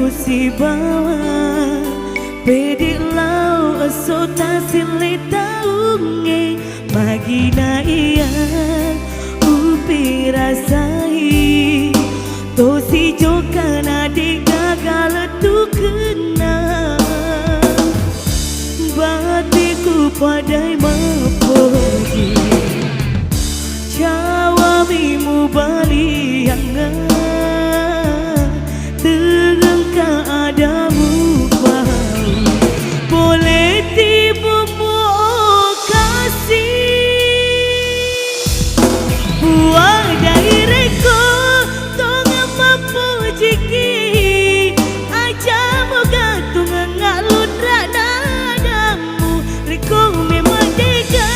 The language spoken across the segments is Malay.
si bawa pedi lau asota sile taunge magina iya upi rasai to si jokana di gagal tu kena batiku padai mapoji jawamimu baliangan terang keadamu bau boleh tibumu kasih buah dari reko tonga mampu jiki aja moga tunga ngalun radadamu reko memang dega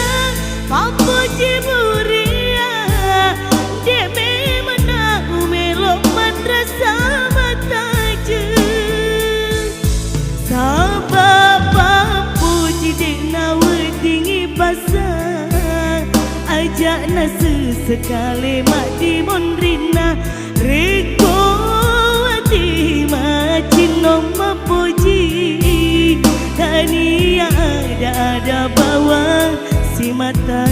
mampu jiburia dia memang nak melok madrasa ajak nasi sekali mak di mondrina reko hati macin nama puji tania ada bawa si mata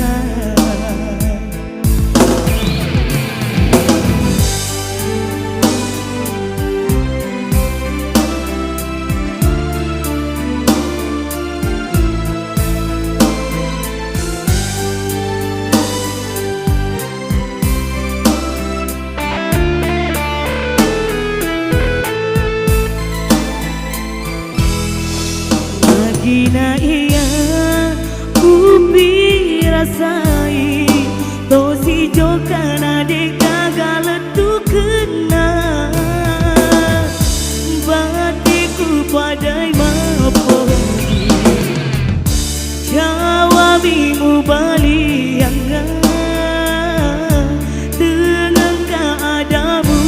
Gina iya upi rasai to si jokana de gagal tu kena batiku padai mapoji jawamimu baliangan dengan keadamu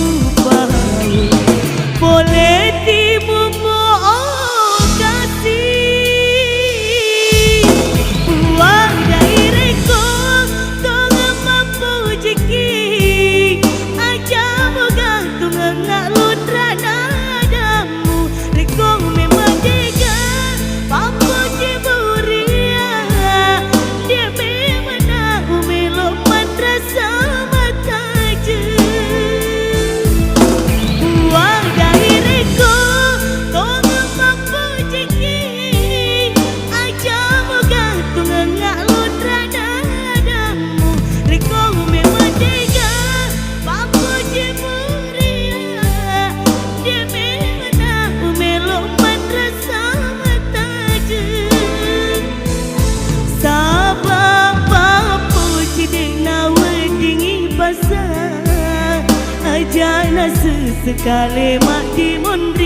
bau boleh tibumu ajak nasi sekali mak di mondri